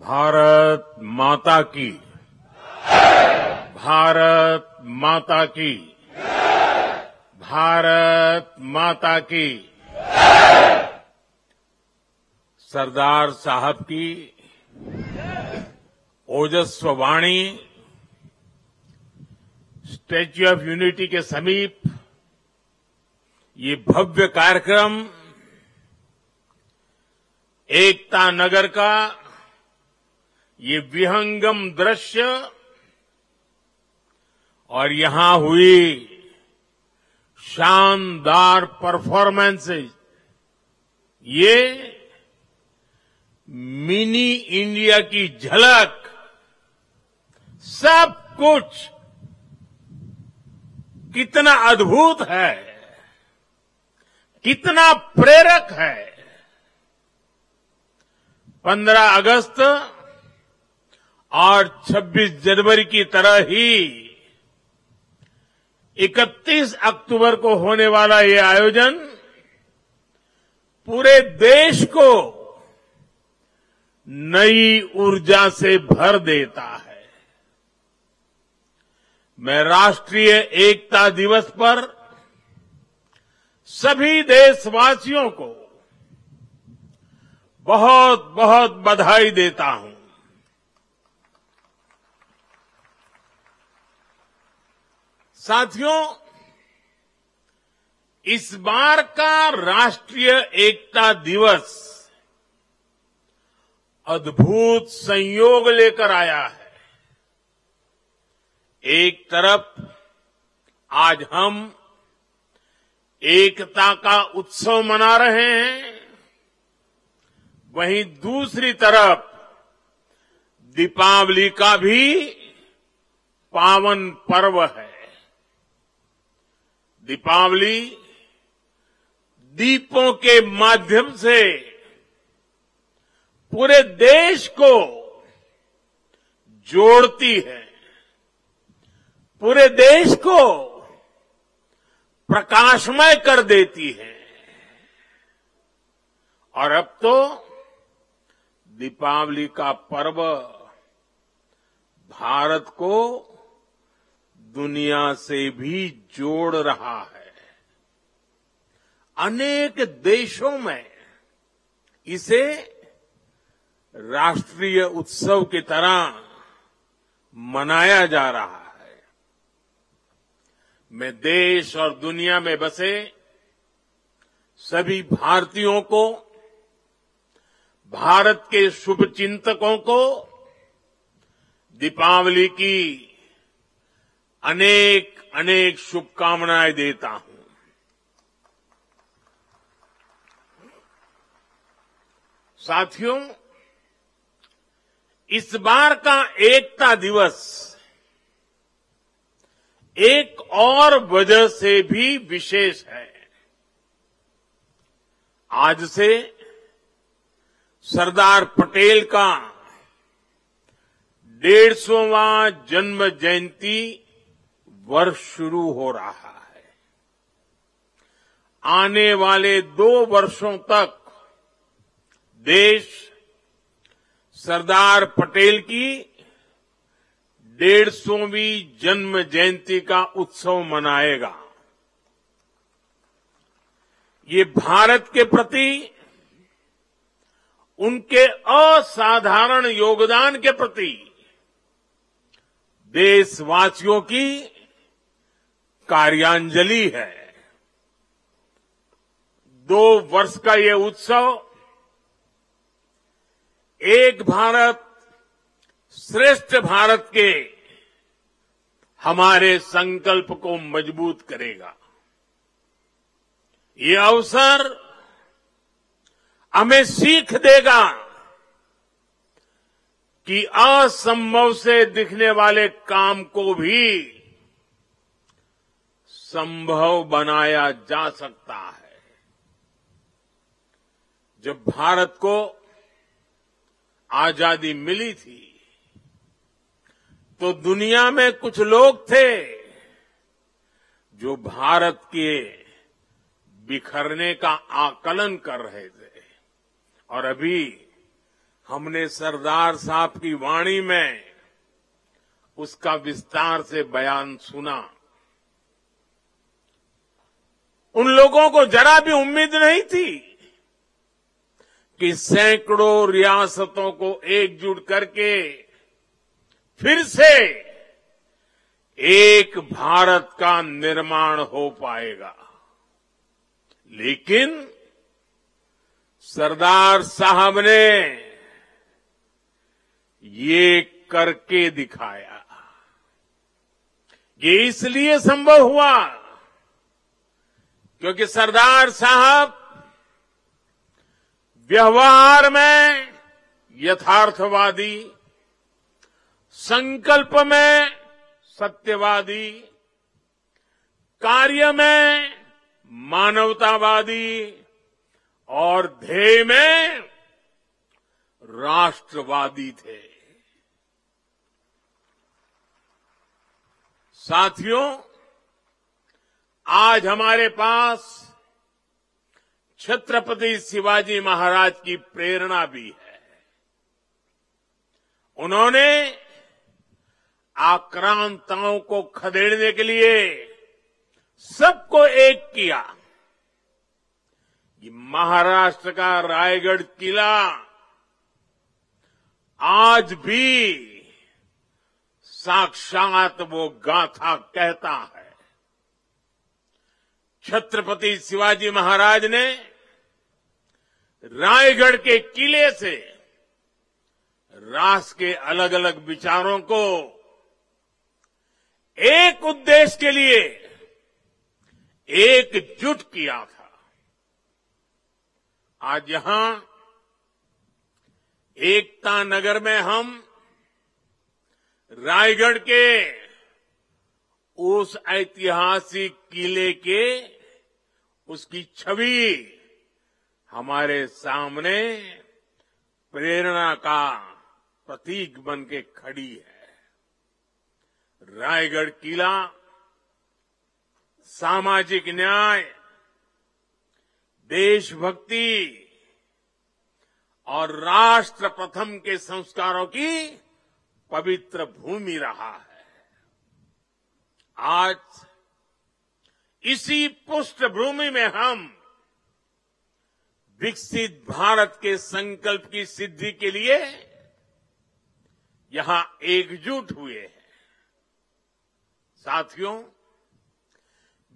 भारत माता की। भारत माता की। भारत माता की। सरदार साहब की ओजस्व वाणी स्टैच्यू ऑफ यूनिटी के समीप ये भव्य कार्यक्रम एकता नगर का ये विहंगम दृश्य और यहां हुई शानदार परफॉर्मेंसेज, ये मिनी इंडिया की झलक, सब कुछ कितना अद्भुत है, कितना प्रेरक है। 15 अगस्त और 26 जनवरी की तरह ही 31 अक्टूबर को होने वाला ये आयोजन पूरे देश को नई ऊर्जा से भर देता है। मैं राष्ट्रीय एकता दिवस पर सभी देशवासियों को बहुत बहुत बधाई देता हूं। साथियों, इस बार का राष्ट्रीय एकता दिवस अद्भुत संयोग लेकर आया है। एक तरफ आज हम एकता का उत्सव मना रहे हैं, वहीं दूसरी तरफ दीपावली का भी पावन पर्व है। दीपावली दीपों के माध्यम से पूरे देश को जोड़ती है, पूरे देश को प्रकाशमय कर देती है। और अब तो दीपावली का पर्व भारत को दुनिया से भी जोड़ रहा है। अनेक देशों में इसे राष्ट्रीय उत्सव की तरह मनाया जा रहा है। मैं देश और दुनिया में बसे सभी भारतीयों को, भारत के शुभचिंतकों को दीपावली की अनेक अनेक शुभकामनाएं देता हूं। साथियों, इस बार का एकता दिवस एक और वजह से भी विशेष है। आज से सरदार पटेल का 150वां जन्म जयंती वर्ष शुरू हो रहा है। आने वाले 2 वर्षों तक देश सरदार पटेल की 150वीं जन्म जयंती का उत्सव मनाएगा। ये भारत के प्रति उनके असाधारण योगदान के प्रति देशवासियों की कार्यांजलि है। 2 वर्ष का ये उत्सव एक भारत श्रेष्ठ भारत के हमारे संकल्प को मजबूत करेगा। ये अवसर हमें सीख देगा कि असंभव से दिखने वाले काम को भी संभव बनाया जा सकता है। जब भारत को आजादी मिली थी तो दुनिया में कुछ लोग थे जो भारत के बिखरने का आकलन कर रहे थे और अभी हमने सरदार साहब की वाणी में उसका विस्तार से बयान सुना। उन लोगों को जरा भी उम्मीद नहीं थी कि सैकड़ों रियासतों को एकजुट करके फिर से एक भारत का निर्माण हो पाएगा। लेकिन सरदार साहब ने ये करके दिखाया। ये इसलिए संभव हुआ क्योंकि सरदार साहब व्यवहार में यथार्थवादी, संकल्प में सत्यवादी, कार्य में मानवतावादी और ध्येय में राष्ट्रवादी थे। साथियों, आज हमारे पास छत्रपति शिवाजी महाराज की प्रेरणा भी है। उन्होंने आक्रांताओं को खदेड़ने के लिए सबको एक किया। ये महाराष्ट्र का रायगढ़ किला आज भी साक्षात वो गाथा कहता है। छत्रपति शिवाजी महाराज ने रायगढ़ के किले से राष्ट्र के अलग अलग विचारों को एक उद्देश्य के लिए एकजुट किया था। आज यहां एकता नगर में हम रायगढ़ के उस ऐतिहासिक किले के उसकी छवि हमारे सामने प्रेरणा का प्रतीक बन के खड़ी है। रायगढ़ किला सामाजिक न्याय, देशभक्ति और राष्ट्र प्रथम के संस्कारों की पवित्र भूमि रहा है। आज इसी पृष्ठभूमि में हम विकसित भारत के संकल्प की सिद्धि के लिए यहां एकजुट हुए हैं। साथियों,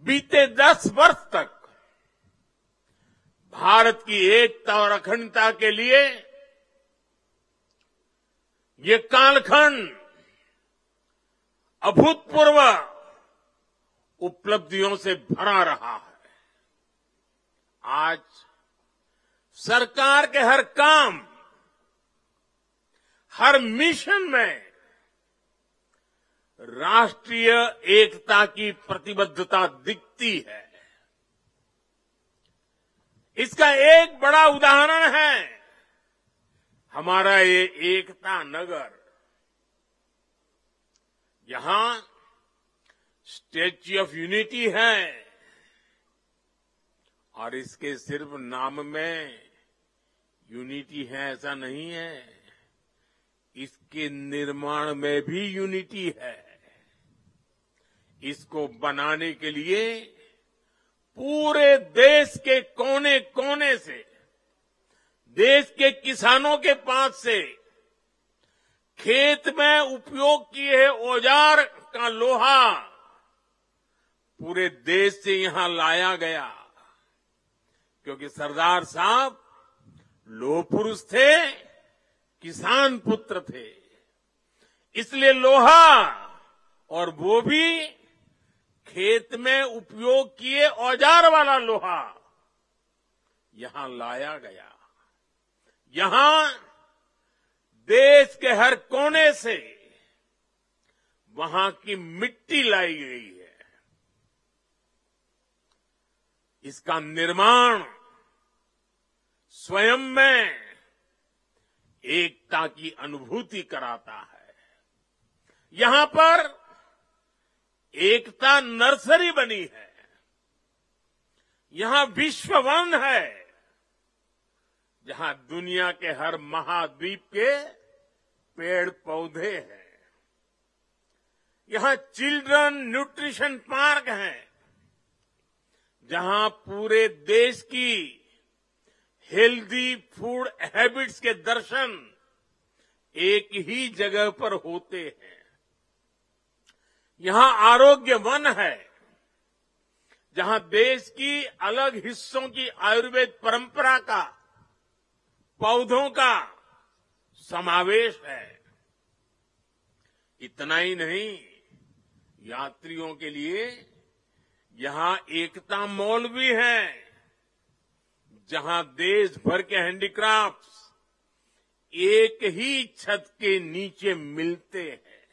बीते 10 वर्ष तक भारत की एकता और अखंडता के लिए ये कालखंड अभूतपूर्व उपलब्धियों से भरा रहा है। आज सरकार के हर काम, हर मिशन में राष्ट्रीय एकता की प्रतिबद्धता दिखती है। इसका एक बड़ा उदाहरण है हमारा ये एकता नगर। यहां स्टैच्यू ऑफ यूनिटी है और इसके सिर्फ नाम में यूनिटी है ऐसा नहीं है, इसके निर्माण में भी यूनिटी है। इसको बनाने के लिए पूरे देश के कोने कोने से, देश के किसानों के पास से खेत में उपयोग किए औजार का लोहा पूरे देश से यहां लाया गया, क्योंकि सरदार साहब लोह पुरुष थे, किसान पुत्र थे। इसलिए लोहा और वो भी खेत में उपयोग किए औजार वाला लोहा यहां लाया गया। यहां देश के हर कोने से वहां की मिट्टी लाई गई है। इसका निर्माण स्वयं में एकता की अनुभूति कराता है। यहां पर एकता नर्सरी बनी है, यहां विश्व वन है जहां दुनिया के हर महाद्वीप के पेड़ पौधे हैं। यहां चिल्ड्रन न्यूट्रिशन पार्क है, जहां पूरे देश की हेल्दी फूड हैबिट्स के दर्शन एक ही जगह पर होते हैं। यहां आरोग्य वन है, जहां देश की अलग हिस्सों की आयुर्वेद परंपरा का, पौधों का समावेश है। इतना ही नहीं, यात्रियों के लिए यहां एकता मॉल भी है, जहां देश भर के हैंडीक्राफ्ट्स एक ही छत के नीचे मिलते हैं।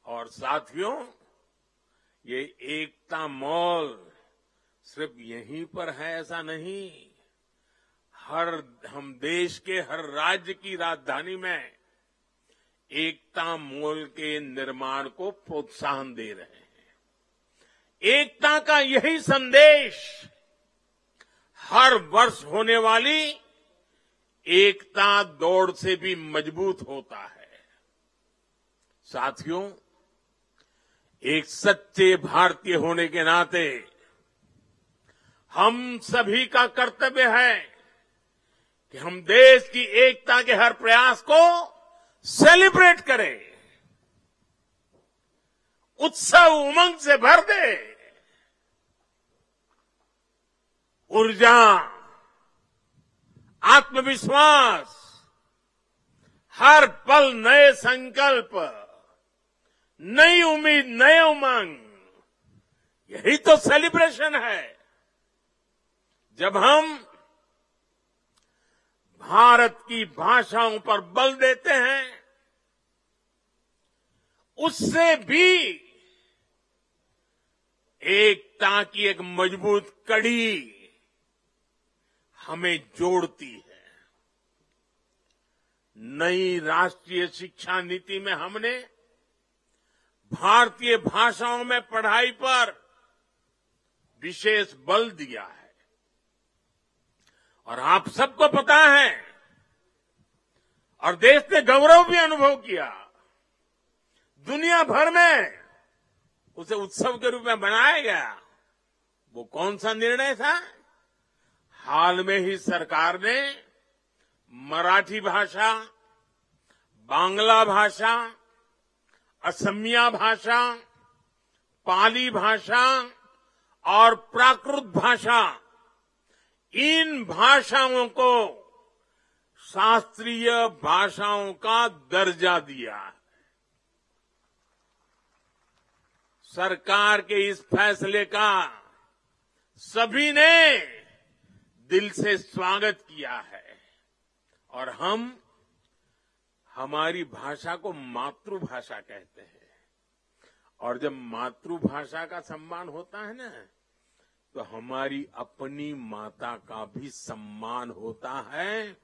और साथियों, ये एकता मॉल सिर्फ यहीं पर है ऐसा नहीं, हम देश के हर राज्य की राजधानी में एकता मॉल के निर्माण को प्रोत्साहन दे रहे हैं। एकता का यही संदेश हर वर्ष होने वाली एकता दौड़ से भी मजबूत होता है। साथियों, एक सच्चे भारतीय होने के नाते हम सभी का कर्तव्य है कि हम देश की एकता के हर प्रयास को सेलिब्रेट करें, उत्सव उमंग से भर दे। ऊर्जा, आत्मविश्वास, हर पल नए संकल्प, नई उम्मीद, नए उमंग, यही तो सेलिब्रेशन है। जब हम भारत की भाषाओं पर बल देते हैं, उससे भी एकता की एक मजबूत कड़ी हमें जोड़ती है। नई राष्ट्रीय शिक्षा नीति में हमने भारतीय भाषाओं में पढ़ाई पर विशेष बल दिया है। और आप सबको पता है, और देश ने गौरव भी अनुभव किया, दुनिया भर में उसे उत्सव के रूप में मनाया गया। वो कौन सा निर्णय था? हाल में ही सरकार ने मराठी भाषा, बांग्ला भाषा, असमिया भाषा, पाली भाषा और प्राकृत भाषा, इन भाषाओं को शास्त्रीय भाषाओं का दर्जा दिया है। सरकार के इस फैसले का सभी ने दिल से स्वागत किया है। और हम हमारी भाषा को मातृभाषा कहते हैं। और जब मातृभाषा का सम्मान होता है ना, तो हमारी अपनी माता का भी सम्मान होता है,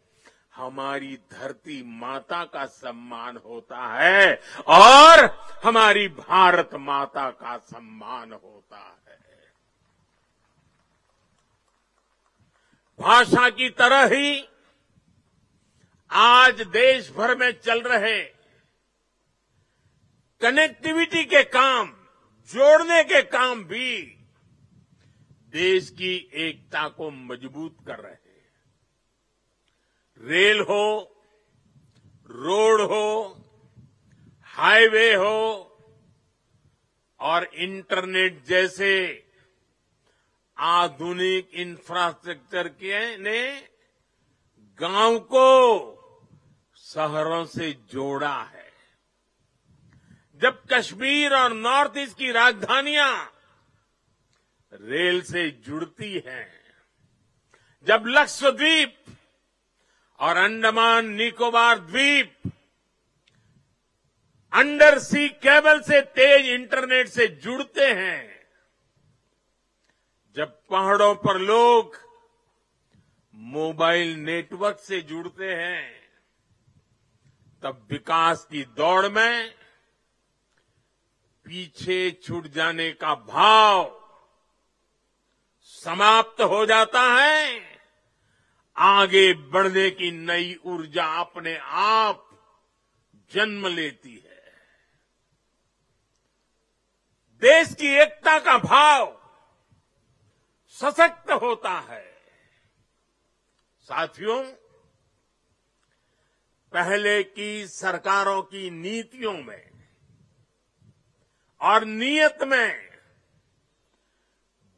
हमारी धरती माता का सम्मान होता है, और हमारी भारत माता का सम्मान होता है। भाषा की तरह ही आज देश भर में चल रहे कनेक्टिविटी के काम, जोड़ने के काम भी देश की एकता को मजबूत कर रहे हैं। रेल हो, रोड हो, हाईवे हो और इंटरनेट जैसे आधुनिक इंफ्रास्ट्रक्चर ने गांव को शहरों से जोड़ा है। जब कश्मीर और नॉर्थ ईस्ट की राजधानियां रेल से जुड़ती हैं, जब लक्षद्वीप और अंडमान निकोबार द्वीप अंडर सी केबल से तेज इंटरनेट से जुड़ते हैं, जब पहाड़ों पर लोग मोबाइल नेटवर्क से जुड़ते हैं, तब विकास की दौड़ में पीछे छूट जाने का भाव समाप्त हो जाता है आगे बढ़ने की नई ऊर्जा अपने आप जन्म लेती है। देश की एकता का भाव सशक्त होता है। साथियों, पहले की सरकारों की नीतियों में और नीयत में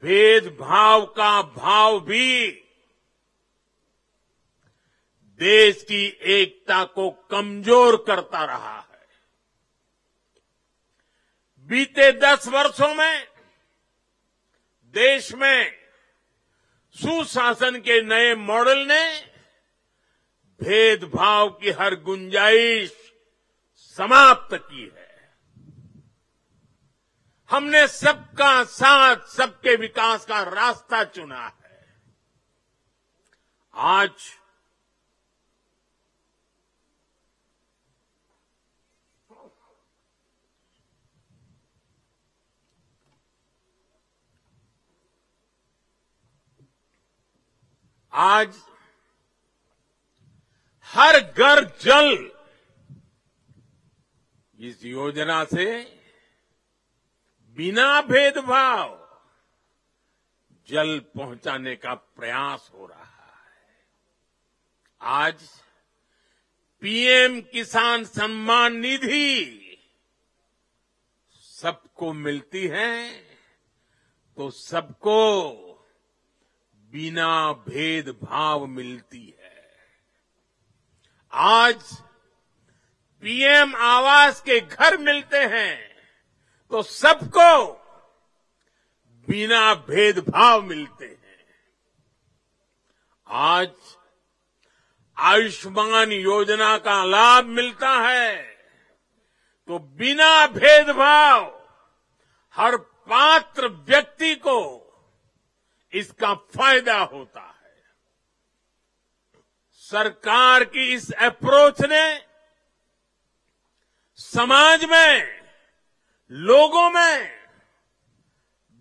भेदभाव का भाव भी देश की एकता को कमजोर करता रहा है। बीते 10 वर्षों में देश में सुशासन के नए मॉडल ने भेदभाव की हर गुंजाइश समाप्त की है। हमने सबका साथ, सबके विकास का रास्ता चुना है। आज हर घर जल इस योजना से बिना भेदभाव जल पहुंचाने का प्रयास हो रहा है। आज पीएम किसान सम्मान निधि सबको मिलती है तो सबको बिना भेदभाव मिलती है। आज पीएम आवास के घर मिलते हैं तो सबको बिना भेदभाव मिलते हैं। आज आयुष्मान योजना का लाभ मिलता है तो बिना भेदभाव हर पात्र व्यक्ति को इसका फायदा होता है। सरकार की इस अप्रोच ने समाज में, लोगों में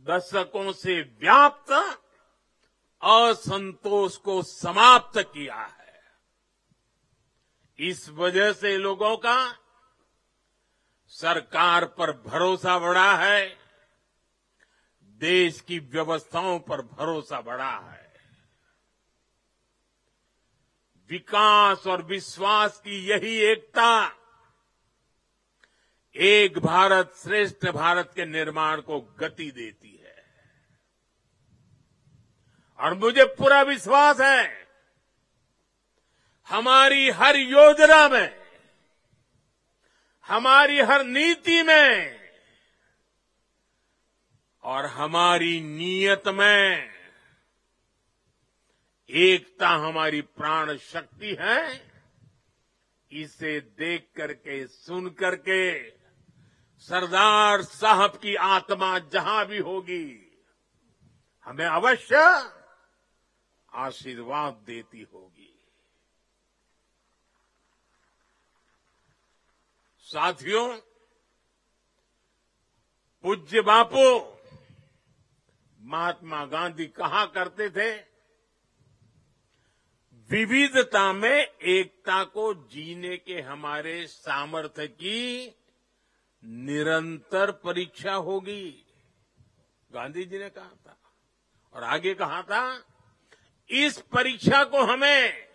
दशकों से व्याप्त असंतोष को समाप्त किया है। इस वजह से लोगों का सरकार पर भरोसा बढ़ा है, देश की व्यवस्थाओं पर भरोसा बढ़ा है। विकास और विश्वास की यही एकता एक भारत श्रेष्ठ भारत के निर्माण को गति देती है। और मुझे पूरा विश्वास है हमारी हर योजना में, हमारी हर नीति में और हमारी नीयत में एकता हमारी प्राण शक्ति है। इसे देख करके, सुन करके सरदार साहब की आत्मा जहां भी होगी हमें अवश्य आशीर्वाद देती होगी। साथियों, पूज्य बापू महात्मा गांधी कहा करते थे, विविधता में एकता को जीने के हमारे सामर्थ्य की निरंतर परीक्षा होगी। गांधी जी ने कहा था और आगे कहा था, इस परीक्षा को हमें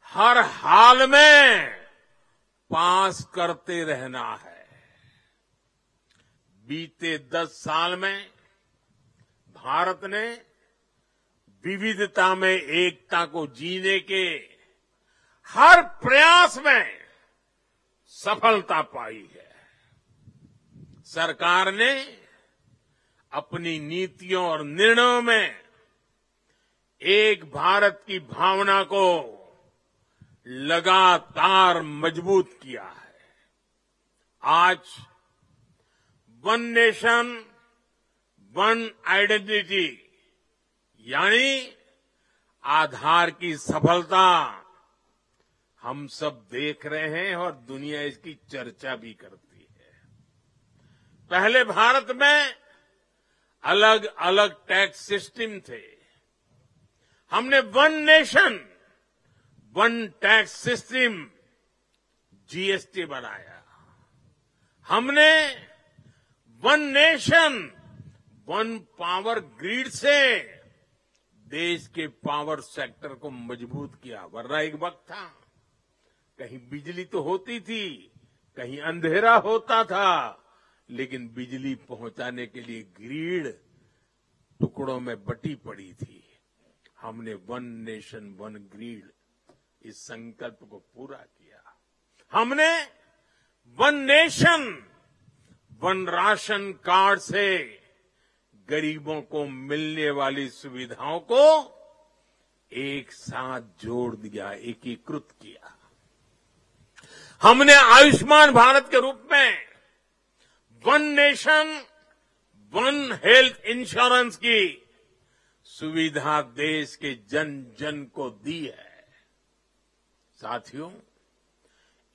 हर हाल में पास करते रहना है। बीते 10 साल में भारत ने विविधता में एकता को जीने के हर प्रयास में सफलता पाई है। सरकार ने अपनी नीतियों और निर्णयों में एक भारत की भावना को लगातार मजबूत किया है। आज वन नेशन वन आइडेंटिटी यानी आधार की सफलता हम सब देख रहे हैं और दुनिया इसकी चर्चा भी करती है। पहले भारत में अलग अलग टैक्स सिस्टम थे। हमने one nation one tax system GST बनाया। हमने one nation one power grid से देश के पावर सेक्टर को मजबूत किया। वरना एक वक्त था कहीं बिजली तो होती थी, कहीं अंधेरा होता था, लेकिन बिजली पहुंचाने के लिए ग्रिड टुकड़ों में बटी पड़ी थी। हमने वन नेशन वन ग्रिड इस संकल्प को पूरा किया। हमने one nation one ration card से गरीबों को मिलने वाली सुविधाओं को एक साथ जोड़ दिया, एकीकृत किया। हमने आयुष्मान भारत के रूप में one nation one health insurance की सुविधा देश के जन जन को दी है। साथियों,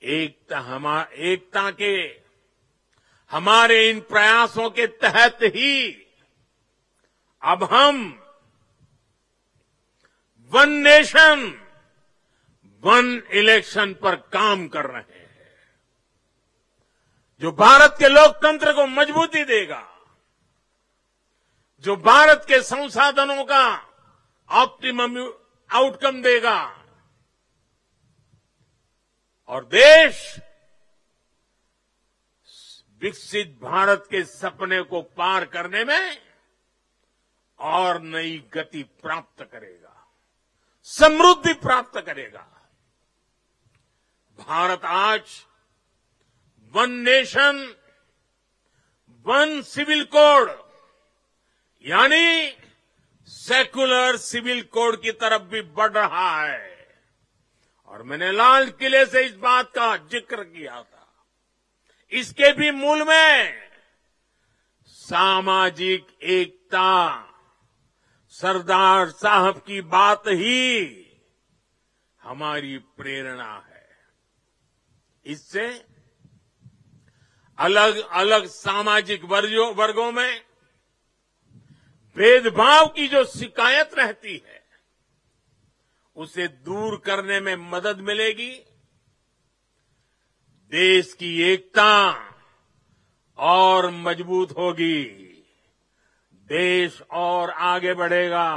एकता के हमारे इन प्रयासों के तहत ही अब हम वन नेशन वन इलेक्शन पर काम कर रहे हैं, जो भारत के लोकतंत्र को मजबूती देगा, जो भारत के संसाधनों का ऑप्टिमम आउटकम देगा और देश विकसित भारत के सपने को पार करने में और नई गति प्राप्त करेगा, समृद्धि प्राप्त करेगा। भारत आज one nation one civil code यानी सेकुलर सिविल कोड की तरफ भी बढ़ रहा है। और मैंने लाल किले से इस बात का जिक्र किया था। इसके भी मूल में सामाजिक एकता, सरदार साहब की बात ही हमारी प्रेरणा है। इससे अलग अलग सामाजिक वर्गों में भेदभाव की जो शिकायत रहती है, उसे दूर करने में मदद मिलेगी। देश की एकता और मजबूत होगी, देश और आगे बढ़ेगा,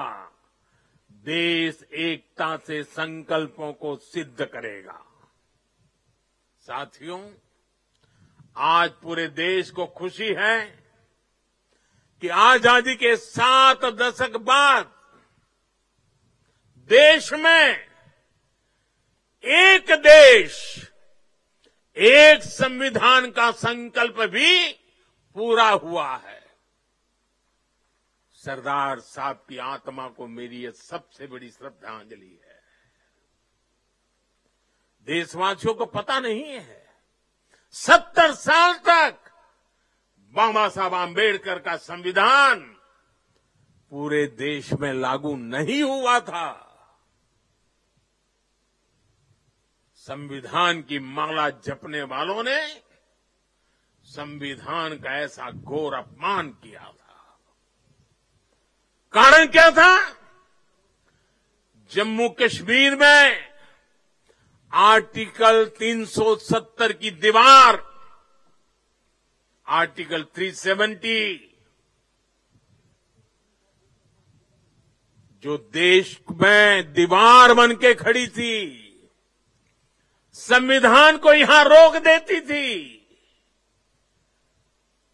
देश एकता से संकल्पों को सिद्ध करेगा। साथियों, आज पूरे देश को खुशी है कि आजादी के 7 दशक बाद देश में एक देश एक संविधान का संकल्प भी पूरा हुआ है। सरदार साहब की आत्मा को मेरी यह सबसे बड़ी श्रद्धांजलि है। देशवासियों को पता नहीं है 70 साल तक बाबा साहब आम्बेडकर का संविधान पूरे देश में लागू नहीं हुआ था। संविधान की माला जपने वालों ने संविधान का ऐसा घोर अपमान किया था। कारण क्या था? जम्मू कश्मीर में आर्टिकल 370 की दीवार, आर्टिकल 370 जो देश में दीवार बन के खड़ी थी, संविधान को यहां रोक देती थी,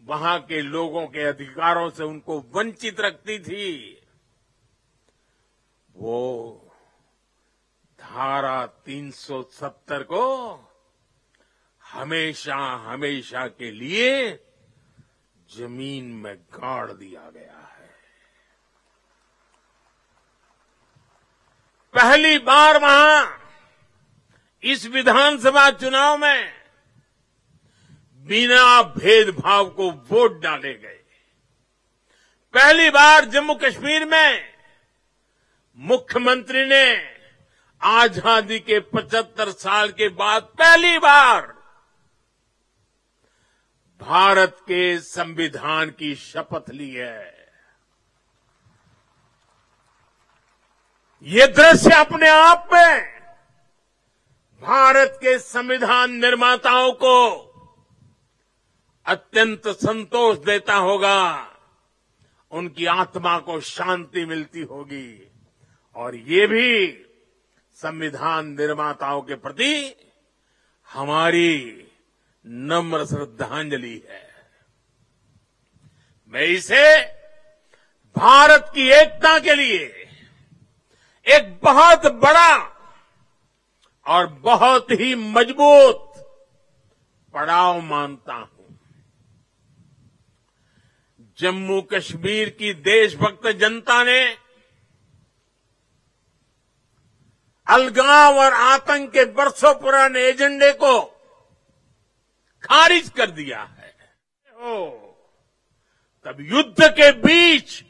वहां के लोगों के अधिकारों से उनको वंचित रखती थी। वो धारा 370 को हमेशा हमेशा के लिए जमीन में गाड़ दिया गया है। पहली बार वहां इस विधानसभा चुनाव में बिना भेदभाव को वोट डाले गए। पहली बार जम्मू कश्मीर में मुख्यमंत्री ने आजादी के 75 साल के बाद पहली बार भारत के संविधान की शपथ ली है। ये दृश्य अपने आप में भारत के संविधान निर्माताओं को अत्यंत संतोष देता होगा, उनकी आत्मा को शांति मिलती होगी और ये भी संविधान निर्माताओं के प्रति हमारी नम्र श्रद्धांजलि है। मैं इसे भारत की एकता के लिए एक बहुत बड़ा और बहुत ही मजबूत पड़ाव मानता हूं। जम्मू कश्मीर की देशभक्त जनता ने अलगाव और आतंक के बरसों पुराने एजेंडे को खारिज कर दिया है। तब युद्ध के बीच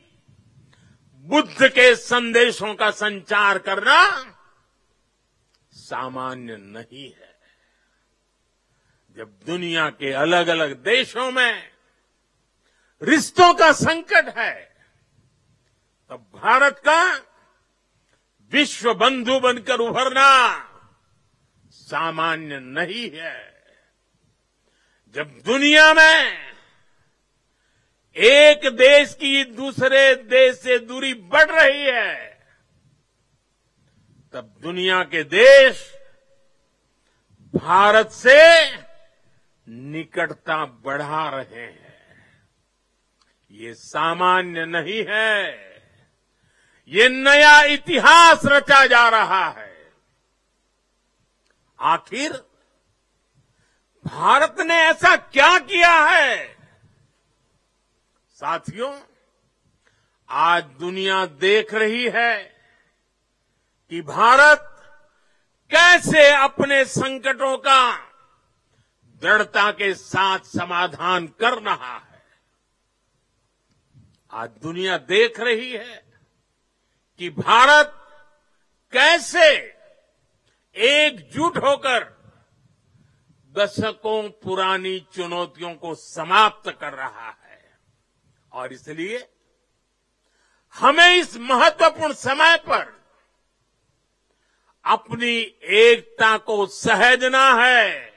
बुद्ध के संदेशों का संचार करना सामान्य नहीं है। जब दुनिया के अलग अलग देशों में रिश्तों का संकट है, तब भारत का विश्व बंधु बनकर उभरना सामान्य नहीं है। जब दुनिया में एक देश की दूसरे देश से दूरी बढ़ रही है, तब दुनिया के देश भारत से निकटता बढ़ा रहे हैं। ये सामान्य नहीं है, ये नया इतिहास रचा जा रहा है। आखिर भारत ने ऐसा क्या किया है? साथियों, आज दुनिया देख रही है कि भारत कैसे अपने संकटों का दृढ़ता के साथ समाधान कर रहा है। आज दुनिया देख रही है कि भारत कैसे एकजुट होकर दशकों पुरानी चुनौतियों को समाप्त कर रहा है। और इसलिए हमें इस महत्वपूर्ण समय पर अपनी एकता को सहेजना है,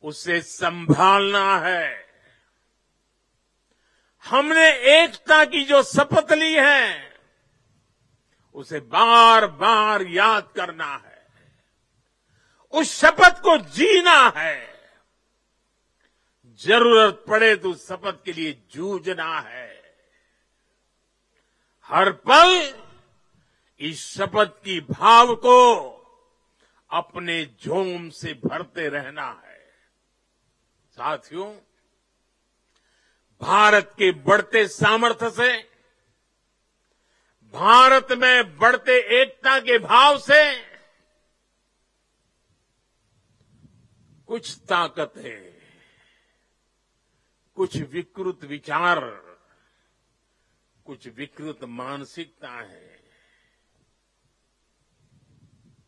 उसे संभालना है। हमने एकता की जो शपथ ली है, उसे बार बार याद करना है, उस शपथ को जीना है। जरूरत पड़े तो उस शपथ के लिए जूझना है। हर पल इस शपथ की भाव को अपने जोम से भरते रहना है। साथियों, भारत के बढ़ते सामर्थ्य से, भारत में बढ़ते एकता के भाव से कुछ ताकतें, कुछ विकृत विचार, कुछ विकृत मानसिकता है,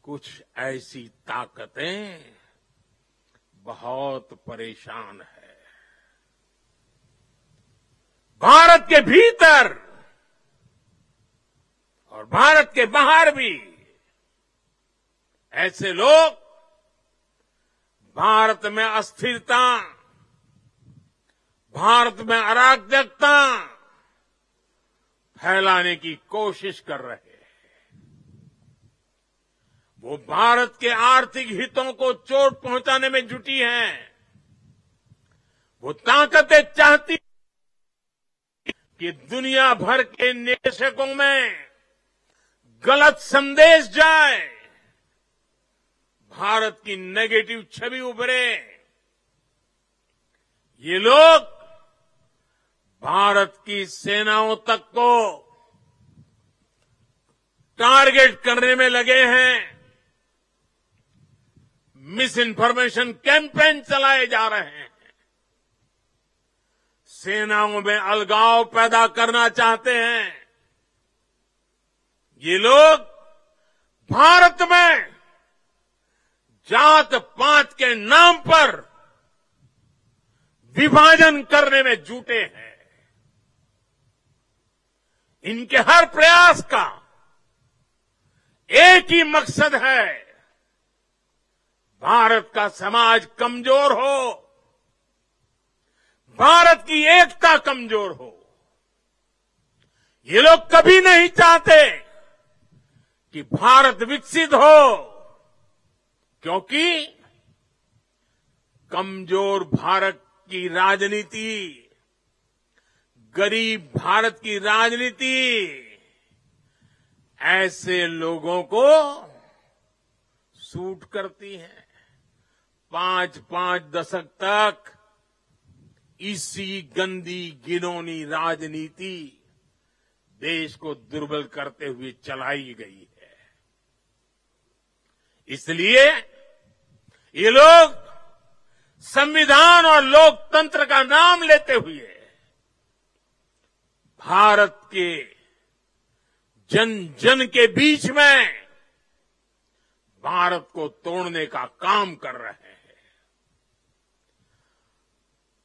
कुछ ऐसी ताकतें बहुत परेशान है। भारत के भीतर और भारत के बाहर भी ऐसे लोग भारत में अस्थिरता, भारत में अराजकता फैलाने की कोशिश कर रहे हैं। वो भारत के आर्थिक हितों को चोट पहुंचाने में जुटी हैं। वो ताकतें चाहती कि दुनिया भर के निवेशकों में गलत संदेश जाए, भारत की नेगेटिव छवि उभरे। ये लोग भारत की सेनाओं तक को टारगेट करने में लगे हैं। मिस इन्फॉर्मेशन कैंपेन चलाए जा रहे हैं। सेनाओं में अलगाव पैदा करना चाहते हैं। ये लोग भारत में जात पात के नाम पर विभाजन करने में जुटे हैं। इनके हर प्रयास का एक ही मकसद है, भारत का समाज कमजोर हो, भारत की एकता कमजोर हो। ये लोग कभी नहीं चाहते कि भारत विकसित हो, क्योंकि कमजोर भारत की राजनीति, गरीब भारत की राजनीति ऐसे लोगों को सूट करती है। 5-5 दशक तक इसी गंदी घिनौनी राजनीति देश को दुर्बल करते हुए चलाई गई है। इसलिए ये लोग संविधान और लोकतंत्र का नाम लेते हुए भारत के जन जन के बीच में भारत को तोड़ने का काम कर रहे हैं।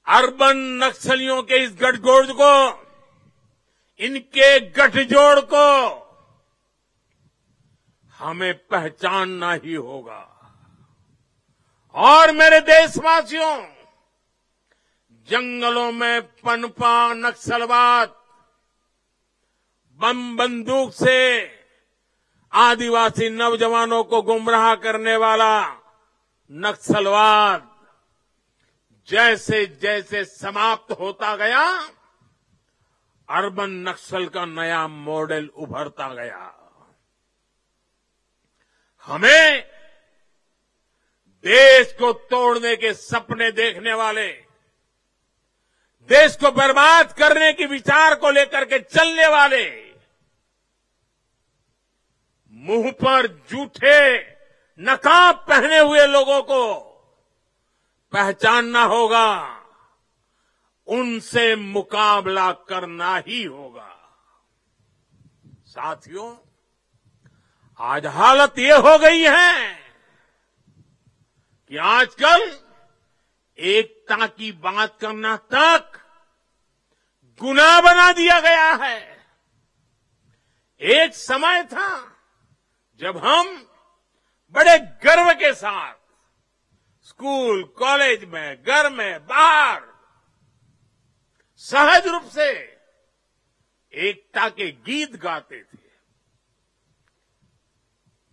अर्बन नक्सलियों के इस गठजोड़ को, इनके गठजोड़ को हमें पहचानना ही होगा। और मेरे देशवासियों, जंगलों में पनपा नक्सलवाद, बम बंदूक से आदिवासी नौजवानों को गुमराह करने वाला नक्सलवाद जैसे जैसे समाप्त होता गया, अर्बन नक्सल का नया मॉडल उभरता गया। हमें देश को तोड़ने के सपने देखने वाले, देश को बर्बाद करने के विचार को लेकर के चलने वाले, मुंह पर जूठे नकाब पहने हुए लोगों को पहचानना होगा, उनसे मुकाबला करना ही होगा। साथियों, आज हालत ये हो गई है कि आजकल एकता की बात करना तक गुनाह बना दिया गया है। एक समय था जब हम बड़े गर्व के साथ स्कूल, कॉलेज में, घर में, बाहर सहज रूप से एकता के गीत गाते थे।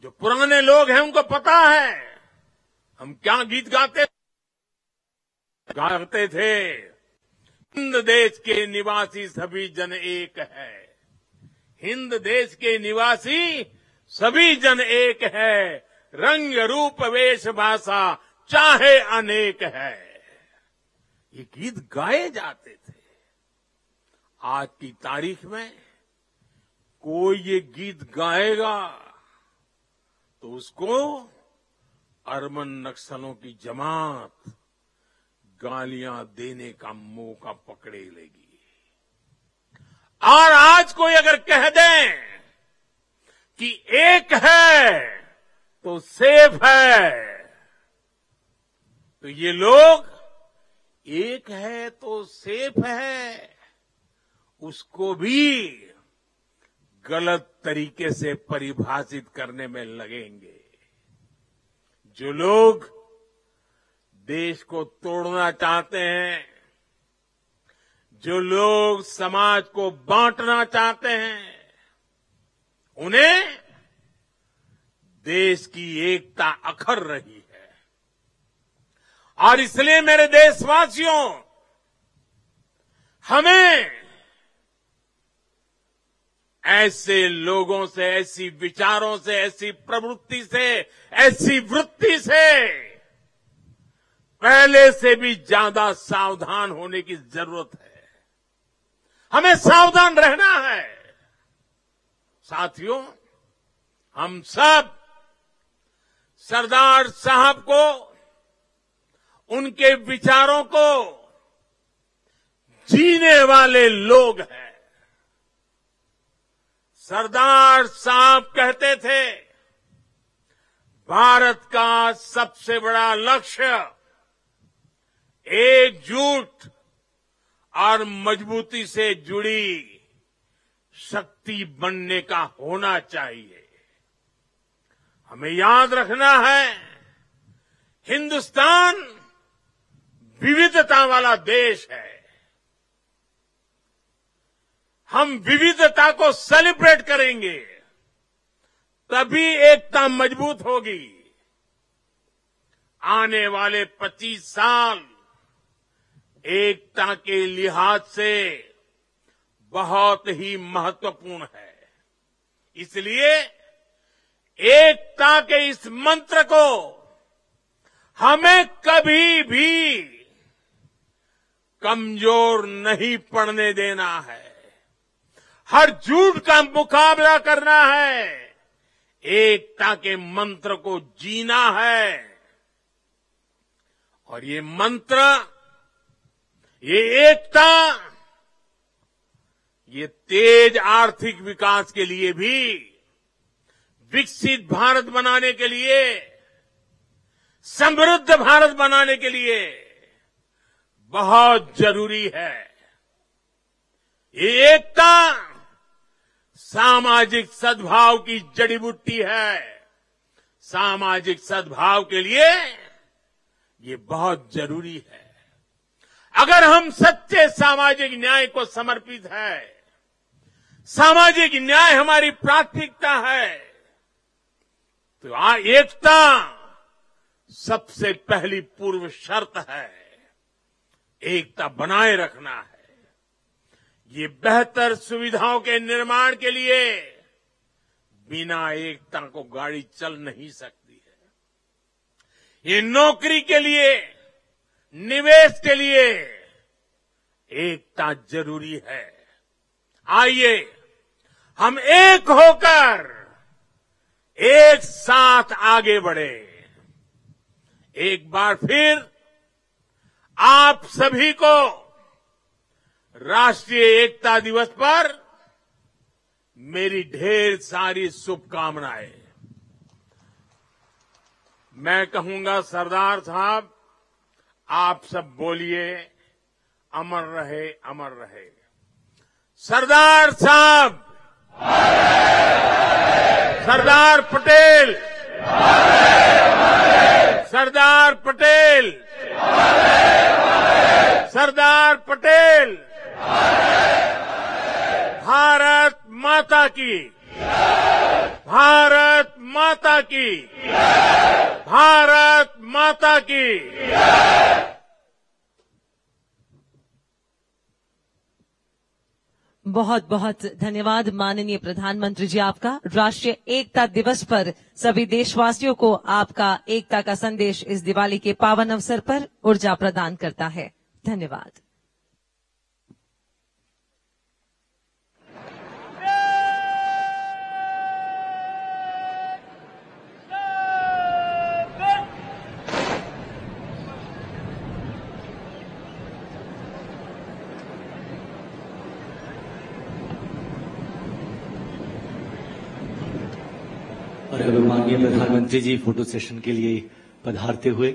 जो पुराने लोग हैं उनको पता है हम क्या गीत गाते थे। हिंद देश के निवासी सभी जन एक है, हिंद देश के निवासी सभी जन एक है, रंग रूप वेश भाषा चाहे अनेक है। ये गीत गाए जाते थे। आज की तारीख में कोई ये गीत गाएगा तो उसको अर्बन नक्सलों की जमात गालियां देने का मौका पकड़े लेगी। और आज कोई अगर कह दें कि एक है तो सेफ है, तो ये लोग एक है तो सेफ है उसको भी गलत तरीके से परिभाषित करने में लगेंगे। जो लोग देश को तोड़ना चाहते हैं, जो लोग समाज को बांटना चाहते हैं, उन्हें देश की एकता अखर रही है। और इसलिए मेरे देशवासियों, हमें ऐसे लोगों से, ऐसी विचारों से, ऐसी प्रवृत्ति से, ऐसी वृत्ति से पहले से भी ज्यादा सावधान होने की जरूरत है। हमें सावधान रहना है। साथियों, हम सब सरदार साहब को, उनके विचारों को जीने वाले लोग हैं। सरदार साहब कहते थे, भारत का सबसे बड़ा लक्ष्य एकजुट और मजबूती से जुड़ी शक्ति बनने का होना चाहिए। हमें याद रखना है, हिंदुस्तान विविधता वाला देश है। हम विविधता को सेलिब्रेट करेंगे, तभी एकता मजबूत होगी। आने वाले 25 साल एकता के लिहाज से बहुत ही महत्वपूर्ण है। इसलिए एकता के इस मंत्र को हमें कभी भी कमजोर नहीं पड़ने देना है। हर झूठ का मुकाबला करना है, एकता के मंत्र को जीना है। और ये मंत्र, ये एकता, ये तेज आर्थिक विकास के लिए भी, विकसित भारत बनाने के लिए, समृद्ध भारत बनाने के लिए बहुत जरूरी है। ये एकता सामाजिक सद्भाव की जड़ी बूटी है। सामाजिक सद्भाव के लिए ये बहुत जरूरी है। अगर हम सच्चे सामाजिक न्याय को समर्पित है, सामाजिक न्याय हमारी प्राथमिकता है, तो एकता सबसे पहली पूर्व शर्त है। एकता बनाए रखना है। ये बेहतर सुविधाओं के निर्माण के लिए बिना एकता को गाड़ी चल नहीं सकती है। ये नौकरी के लिए, निवेश के लिए एकता जरूरी है। आइए हम एक होकर एक साथ आगे बढ़े। एक बार फिर आप सभी को राष्ट्रीय एकता दिवस पर मेरी ढेर सारी शुभकामनाएं। मैं कहूंगा, सरदार साहब आप सब बोलिए, अमर रहे, अमर रहे। सरदार साहब, सरदार पटेल, सरदार पटेल, सरदार पटेल। भारत माता की, भारत माता की, भारत माता की। बहुत बहुत धन्यवाद माननीय प्रधानमंत्री जी आपका। राष्ट्रीय एकता दिवस पर सभी देशवासियों को आपका एकता का संदेश इस दिवाली के पावन अवसर पर ऊर्जा प्रदान करता है। धन्यवाद। और अब माननीय प्रधानमंत्री जी फोटो सेशन के लिए पधारते हुए